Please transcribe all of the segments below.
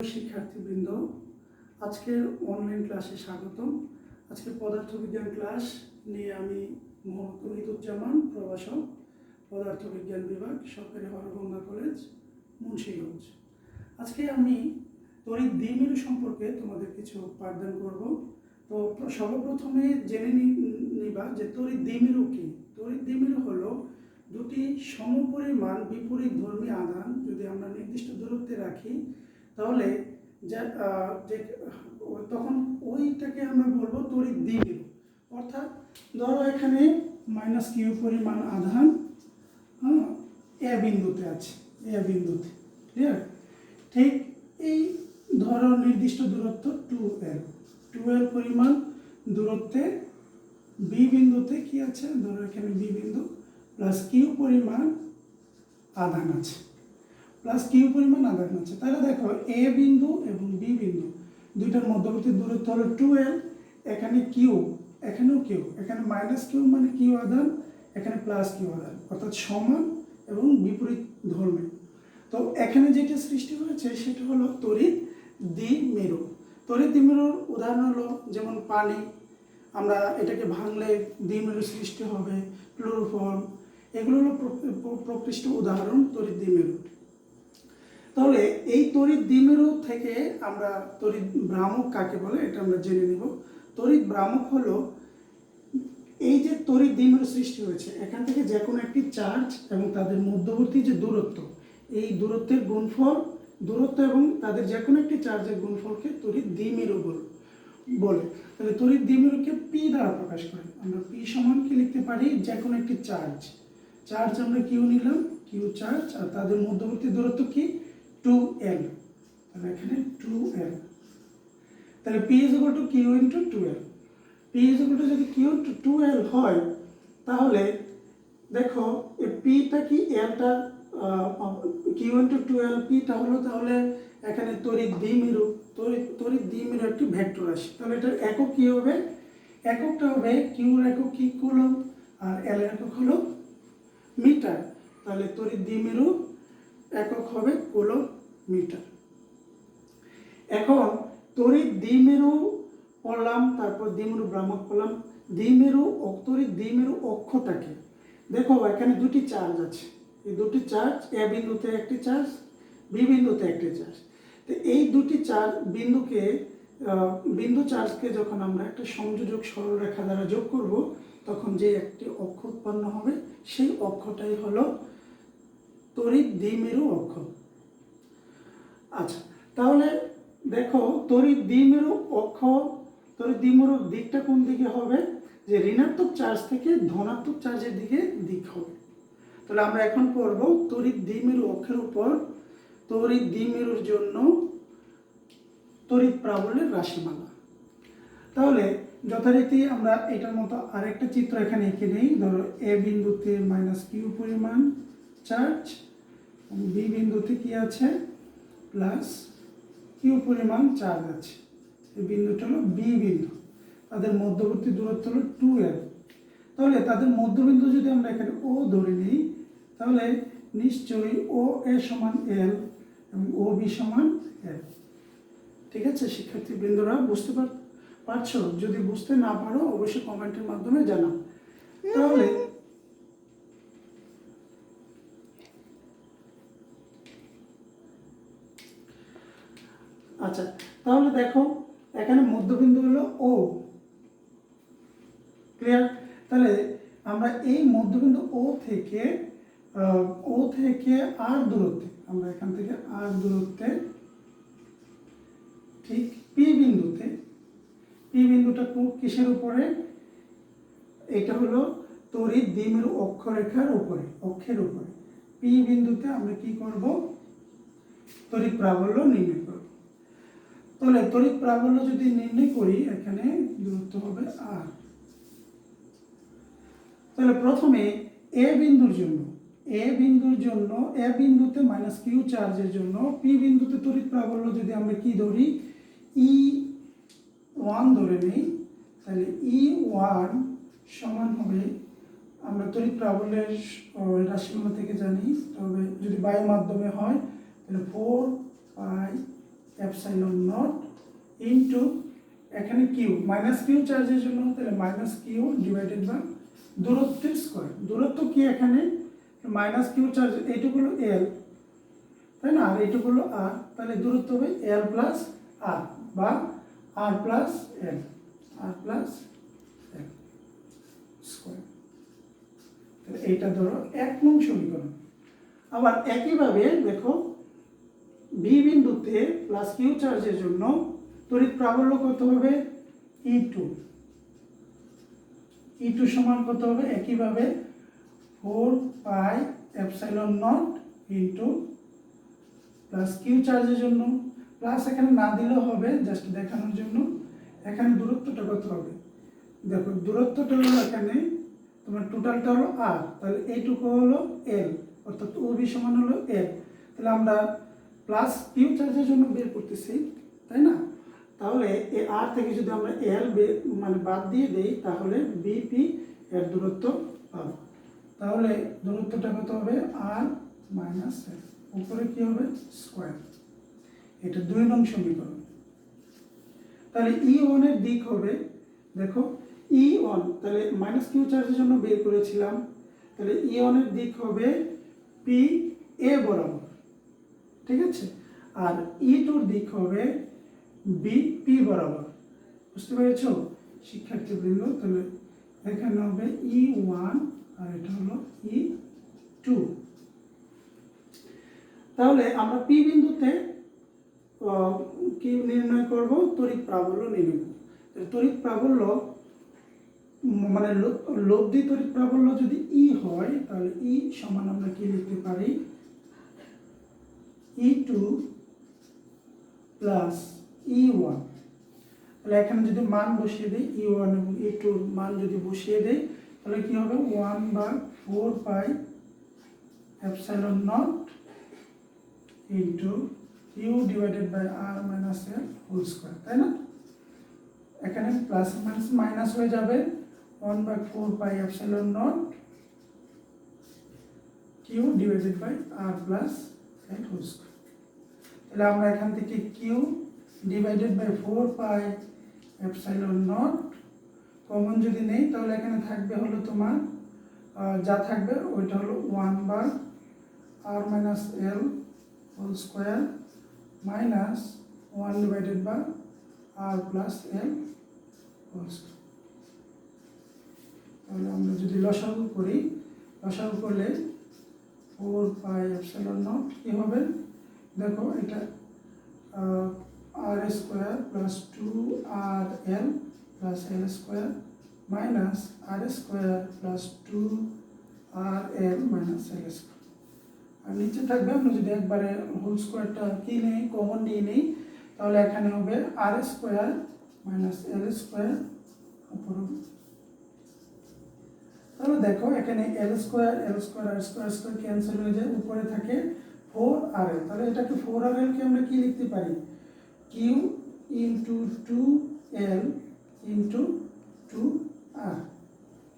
শিক্ষার্থীবৃন্দ, আজকের অনলাইন ক্লাসে স্বাগতম। আজকে পদার্থবিজ্ঞান ক্লাস নিয়ে আমি মোহাম্মদ তৌহিদুজ্জামান, প্রভাষক, পদার্থবিজ্ঞান বিভাগ, সরকারি হরগঙ্গা কলেজ, মুন্সিগঞ্জ। আজকে আমি তড়িৎ দ্বিমেরু সম্পর্কে তোমাদের কিছু পাঠদান করব। তো সর্বপ্রথমে জেনে নিবা যে তড়িৎ দ্বিমেরু কি। তড়িৎ দ্বিমেরু হলো দুটি সমপরিমাণ বিপরীতধর্মী আধান যদি আমরা নির্দিষ্ট দূরত্বে রাখি, তাহলে তখন ওইটাকে আমরা বলবো তড়িৎ দ্বিমেরু। অর্থাৎ ধরো এখানে -q পরিমাণ আধান এ বিন্দুতে আছে, এ বিন্দুতে, ক্লিয়ার? ঠিক এই ধরো নির্দিষ্ট দূরত্ব 2l পরিমাণ দূরত্বে বি বিন্দুতে কি আছে, ধরো এখানে বি বিন্দু প্লাস কিউ পরিমাণ আধান আছে, তাহলে দেখো এ বিন্দু এবং বি বিন্দু দুইটার মধ্যবর্তী দূরত্ব হলো 2l। এখানে কিউ, এখানেও কিউ, এখানে -q মানে কিউ আধান, এখানে +q আধান, অর্থাৎ সমান এবং বিপরীত ধর্মী। তো এখানে যেটা সৃষ্টি হয়েছে সেটা হলো তড়িৎ দ্বিমেরু। তড়িৎ দ্বিমেরুর উদাহরণ হলো যেমন পানি, আমরা এটাকে ভাঙলে দ্বিমেরু সৃষ্টি হবে, ক্লোরোফর্ম, এগুলো হলো প্রকৃষ্ট উদাহরণ তড়িৎ দ্বিমেরু। তাহলে এই তড়িৎ দ্বিমেরু থেকে আমরা তড়িৎ ভ্রামক কাকে বলে এটা আমরা জেনে নিব। তড়িৎ ভ্রামক হলো এই যে তড়িৎ দ্বিমেরু সৃষ্টি হয়েছে, এখান থেকে যে কোনো একটি চার্জ এবং তাদের মধ্যবর্তী যে দূরত্ব, এই দূরত্বের গুণফল, দূরত্ব এবং তাদের যে কোনো একটি চার্জের গুণফলকে তড়িৎ দ্বিমেরু বলে। তাহলে তড়িৎ দ্বিমেরুকে পি দ্বারা প্রকাশ করে। আমরা পি সমান কি লিখতে পারি, যে কোনো একটি চার্জ আমরা কিউ নিলাম, কিউ চার্জ, আর তাদের মধ্যবর্তী দূরত্ব কি 2l, তাহলে এখানে 2l, তাহলে p = q × 2l। p = যদি q × 2l হয়, তাহলে দেখো এই pটা কি, lটা q × 2l, pটা হলো তাহলে এখানে তড়িৎ দ্বিমেরু, তড়িৎ দ্বিমেরু একটি ভেক্টর রাশি। তাহলে এটার একক কি হবে, এককটা হবে q এর একক কি কুলম্ব, আর l এর একক হলো মিটার। তাহলে তড়িৎ দ্বিমেরু একক হবে কুলম্ব মিটার। এখন তড়িৎ দ্বিমেরু পড়লাম, তারপর দ্বিমেরু ভ্রামক পড়লাম। তড়িৎ দ্বিমেরু অক্ষটাকে দেখো, এখানে দুটি চার্জ আছে, এই দুটি চার্জ, এ বিন্দুতে একটি চার্জ, বি বিন্দুতে একটি চার্জ। তো এই দুটি বিন্দু চার্জকে যখন আমরা একটা সংযোজক সরলরেখা দ্বারা যোগ করব, তখন যে একটি অক্ষ উৎপন্ন হবে, সেই অক্ষটাই হলো তড়িৎ দ্বিমেরু অক্ষ। আচ্ছা, তাহলে দেখো তড়িৎ দ্বিমেরুর দিকটা কোন দিকে হবে, যে ঋণাত্মক চার্জ থেকে ধনাত্মক চার্জের দিক হবে। তাহলে আমরা এখন পড়ব তড়িৎ দ্বিমেরু অক্ষের উপর তড়িৎ দ্বিমেরুর জন্য তড়িৎ প্রাবল্যের রাশিমালা। তাহলে যথারীতি আমরা এটার মতো আরেকটা চিত্র এখানে এঁকে নেই। ধরো এ বিন্দুতে -q পরিমাণ চার্জ, বি বিন্দুতে কি আছে, +q পরিমাণ চার্জ আছে। এই বিন্দুটা হলো বি বিন্দু, তাদের মধ্যবর্তী দূরত্ব হলো 2l। তাহলে তাদের মধ্যবিন্দু যদি আমরা এখানে ও ধরে নিই, তাহলে নিশ্চয়ই ও এ সমান l এবং ও বি সমান l। ঠিক আছে শিক্ষার্থীবৃন্দরা, বুঝতে পারছো? যদি বুঝতে না পারো অবশ্যই কমেন্টের মাধ্যমে জানাও। তাহলে আচ্ছা, তাহলে দেখো এখানে মধ্যবিন্দু হলো ও, ক্লিয়ার? তাহলে আমরা এই মধ্যবিন্দু ও থেকে আর দূরত্বে, আমরা এখান থেকে আর দূরত্বে ঠিক পি বিন্দুটা কিসের উপরে, এটা হলো তড়িৎ দ্বিমেরু অক্ষরেখার উপরে, অক্ষের উপরে। পি বিন্দুতে আমরা কি করব, তড়িৎ প্রাবল্য নির্ণয় করব। তাহলে তড়িৎ প্রাবল্য যদি নির্ণয় করি, এখানে দূরত্ব হবে r। তাহলে প্রথমে এ বিন্দুর জন্য এ বিন্দুতে -q চার্জের জন্য পি বিন্দুতে তড়িৎ প্রাবল্য যদি আমরা কি ধরি, E1 ধরে নিই, তাহলে E1 সমান হবে, আমরা তড়িৎ প্রাবল্যের রাশিমালা থেকে জানি, তবে যদি বায়ু মাধ্যমে হয় তাহলে 4π এপসাইলন নট ইন্টু এখানে কিউ মাইনাস কিউ চার্জের জন্য তাহলে মাইনাস কিউ ডিভাইডেড বাই দূরত্বের স্কোয়ার। দূরত্ব কি এখানে মাইনাস কিউ চার্জ, এইটুকু হলো এল তাই না, আর এইটুকু হলো আর, তাহলে দূরত্ব হবে এল প্লাস আর বা আর প্লাস এল, আর প্লাস এল স্কোয়ার। তাহলে এইটা ধরো 1 নং সমীকরণ। আবার একইভাবে দেখো বি বিন্দুতে প্লাস কিউ চার্জের জন্য তড়িৎ প্রাবল্য কত হবে E2 সমান কত হবে একইভাবে 4 pi epsilon naught into plus q চার্জের জন্য প্লাস এখানে না দিলেও হবে জাস্ট দেখানোর জন্য। এখানে দূরত্বটা কত হবে দেখো, দূরত্বটা হলো এখানে তোমার টোটালটা হলো আর, তাহলে এইটুকু হলো এল অর্থাৎ ওবি সমান হলো এল। তাহলে আমরা প্লাস কিউ চার্জের জন্য বের করতেছি তাই না, তাহলে এই আর থেকে যদি আমরা এল মানে বাদ দিয়ে দেই তাহলে বিপি এর দূরত্ব পাবো। তাহলে দূরত্বটা কত হবে আর মাইনাস এল, উপরে কি হবে স্কোয়ার। এটা 2 নং সমীকরণ। তাহলে E1 এর দিক হবে দেখো E1, তাহলে মাইনাস কিউ চার্জের জন্য বের করেছিলাম, তাহলে E1 এর দিক হবে পি এ বরাবর, ঠিক আছে, আর E2 এর দিক হবে বি পি বরাবর। বুঝতে পেরেছ শিক্ষার্থীবৃন্দ? তাহলে এখানে হবে E1 আর এটা হলো E2। তাহলে আমরা পি বিন্দুতে কি নির্ণয় করব, তড়িৎ প্রাবল্য নির্ণয় করব। তড়িৎ প্রাবল্য মানে লব্ধি তড়িৎ প্রাবল্য যদি ই হয় তাহলে ই সমান আমরা কি লিখতে পারি E2 প্লাস E1। তাহলে এখানে যদি মান বসিয়ে দিই E1 এবং E2 মান যদি বসিয়ে দেই তাহলে কি হবে 1/4 pi epsilon naught into u divided by R minus l whole square, তাই না। এখানে প্লাস মাইনাস মাইনাস হয়ে যাবে 1/4 pi epsilon naught q divided by R plus l whole square. তাহলে আমরা এখান থেকে q divided by 4 pi epsilon naught common যদি নেই তাহলে এখানে থাকবে হলো তোমার যা থাকবে ওইটা হলো 1/r minus l whole square minus 1 divided by R plus l whole square. তাহলে আমরা যদি লসাগু করি, লসাগু করলে 4 পাই এপসাইলন নট কি হবে দেখো, এটা আর square plus 2rl plus L square minus আর square plus 2rl minus l square. আর নিচে থাকবে আমরা যদি একবারে হোল স্কোয়ারটা কি নেই কমন নিয়ে নিই তাহলে এখানে হবে আর স্কোয়ার মাইনাস এল স্কোয়ার উপর। তাহলে দেখো এখানে এল স্কোয়ার আর স্কোয়ার স্কোয়ার ক্যান্সেল হয়ে যায়, উপরে থাকে 4rl। তাহলে এটাকে 4rl কে আমরা কি লিখতে পারি Q into 2l into 2r।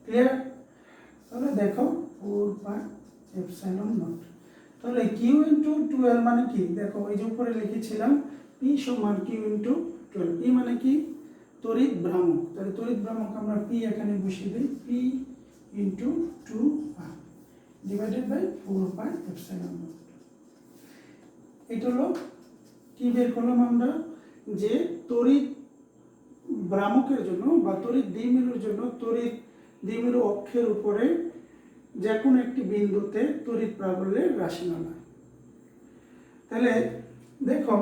Clear? তাহলে দেখো 4 পাই এপসাইলন নট। তাহলে কিউ ইন্টু 2l মানে কি দেখো, এই যে উপরে লিখেছিলাম পি সমান কিউ ইন্টু 12। পি মানে কি তড়িৎ ভ্রামক, তাহলে তড়িৎ ভ্রামক আমরা পি এখানে বসিয়ে দিই p into 2r divided by 4 pi epsilon naught. এটা হলো কি বের করলাম আমরা যে তড়িৎ ভ্রামকের জন্য বা তড়িৎ দ্বিমেরুর জন্য তড়িৎ দ্বিমেরু অক্ষের উপরে যে কোনো একটি বিন্দুতে তড়িৎ প্রাবল্যের রাশিমালা। তাহলে দেখো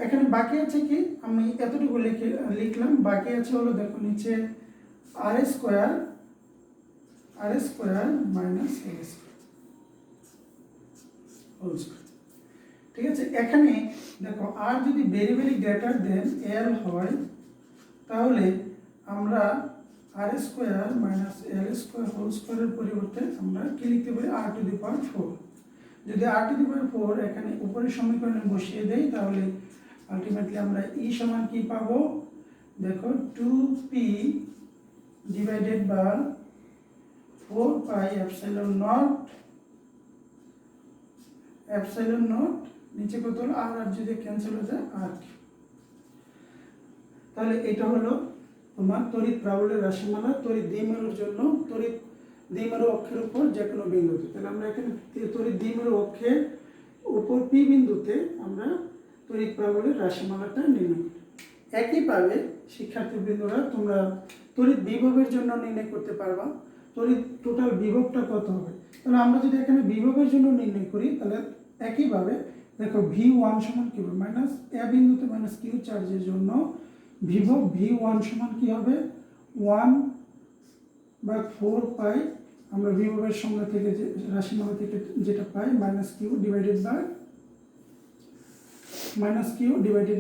এখানে বাকি আছে কি, আমি এতটুকু লিখলাম, বাকি আছে হলো দেখো নিচে আর square minus l square whole square. ঠিক আছে, এখানে দেখো আর যদি ভেরি ভেরি গ্রেটার দেন এল হয় তাহলে আমরা আর square minus l square whole স্কোয়ারের পরিবর্তে আমরা কি লিখতে পারি আর টু দি পাওয়ার 4। যদি আর টু দি পাওয়ার 4 এখানে উপরের সমীকরণে বসিয়ে দেই তাহলে আলটিমেটলি আমরা ই সমান কি পাবো দেখো 2p divided by 4 pi epsilon naught নিচে কত হলো আর যদি ক্যান্সেল হয়ে যায় আর। তাহলে এটা হলো তোমার তড়িৎ প্রাবল্যের রাশিমালা তড়িৎ দ্বিমেরুর জন্য, তড়িৎ দ্বিমেরু অক্ষের উপর যে কোনো বিন্দুতে। তাহলে আমরা এখানে তড়িৎ দ্বিমেরু অক্ষের উপর পি বিন্দুতে আমরা তড়িৎ প্রাবল্যের রাশিমালাটা নির্ণয় করি। একইভাবে শিক্ষার্থীবৃন্দরা তোমরা তড়িৎ বিভবের জন্য নির্ণয় করতে পারবা। তড়িৎ টোটাল বিভবটা কত হবে, তাহলে আমরা যদি এখানে বিভবের জন্য নির্ণয় করি তাহলে একইভাবে দেখো V1 সমান কি হবে, মাইনাস এ বিন্দুতে মাইনাস কিউ চার্জের জন্য বিভব V1 সমান কি হবে 1/4 পাই, আমরা বিভবের সংজ্ঞা থেকে যে রাশিমালা থেকে যেটা পাই মাইনাস কিউ ডিভাইডেড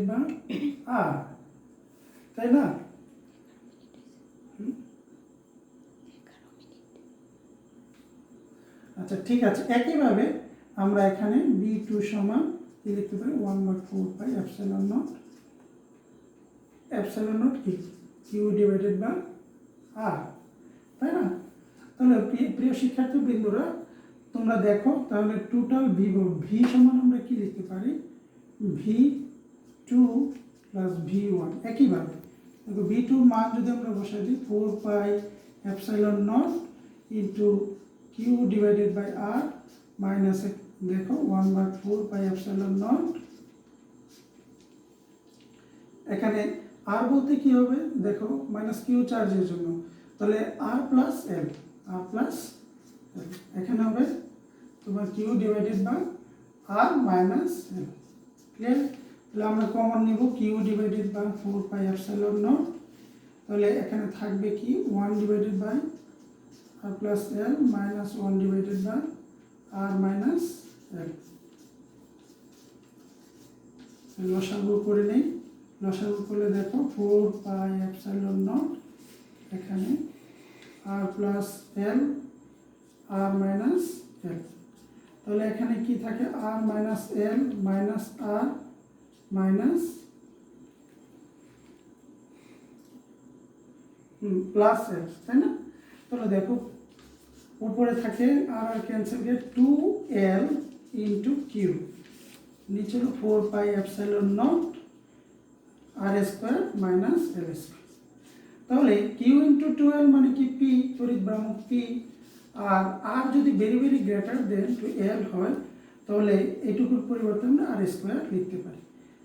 বাই আর, তাই না? আচ্ছা ঠিক আছে, একইভাবে আমরা এখানে V2 সমান কি লিখতে পারি 1/4 পাই এপসাইলন নট কি কিউ ডিভাইডেড বাই আর, তাই না? তাহলে প্রিয় শিক্ষার্থী বৃন্দরা তোমরা দেখো তাহলে টোটাল বিভব ভি সমান আমরা কি লিখতে পারি V2 প্লাস V1। একইভাবে দেখো V2 মান যদি আমরা বসাই দিই 4 pi epsilon naught into q divided by R minus দেখো 1/4 পাই এপসাইলন নট, এখানে আর বলতে কি হবে দেখো মাইনাস কিউ চার্জের জন্য, তাহলে আর প্লাস এল এখানে হবে তোমার Q divided by R minus L. Clear? তাহলে আমরা কমন নিব Q divided by 4 pi epsilon naught, তাহলে এখানে থাকবে কি 1 divided by R plus L minus 1 divided by R minus L. লসাগু করে নেই, লসাগু করলে দেখো 4 পাই এপসাইলন নট এখানে আর প্লাস এল আর মাইনাস এল, তাহলে এখানে কি থাকে আর মাইনাস এল মাইনাস আর মাইনাস প্লাস এল, তাই না? তাহলে দেখো উপরে থাকে আর আর ক্যান্সেল গিয়ে 2l ইন্টু কিউ, নিচে হলো 4 pi epsilon naught r square minus l square. তাহলে কিউ ইন্টু 2l মানে কি পি, তড়িৎ ভ্রামক পি, আর আর যদি very very greater than two L হয় তাহলে এটুকুর পরিবর্তে আমরা আর স্কোয়ার লিখতে পারি,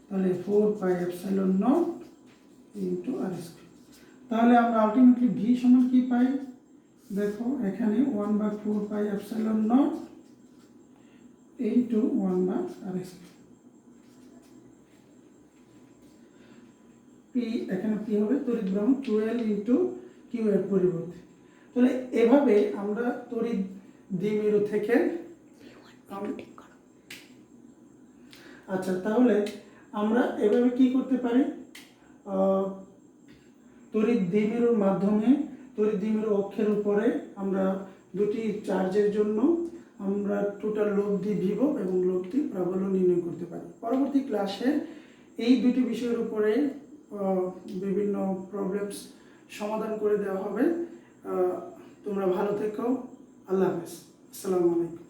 তাহলে 4 pi epsilon naught into r square. তাহলে আমরা আলটিমেটলি ভি সমান কি পাই দেখো এখানে 1/4 pi epsilon naught into 1/r square. P এখানে পি হবে তড়িৎ ভ্রামক 12 ইন্টু কিউ এর পরিবর্তে। তাহলে এভাবে আমরা তড়িৎ দ্বিমেরু থেকে আচ্ছা তাহলে আমরা এভাবে কি করতে পারি, তড়িৎ দ্বিমেরুর মাধ্যমে তড়িৎ দ্বিমেরু অক্ষের উপরে আমরা দুটি চার্জের জন্য আমরা টোটাল লব্ধি বিভব এবং লব্ধি প্রাবল্য নির্ণয় করতে পারি। পরবর্তী ক্লাসে এই দুটি বিষয়ের উপরে বিভিন্ন প্রবলেমস সমাধান করে দেওয়া হবে। তোমরা ভালো থেকো, আল্লাহ হাফেজ, আসসালামু আলাইকুম।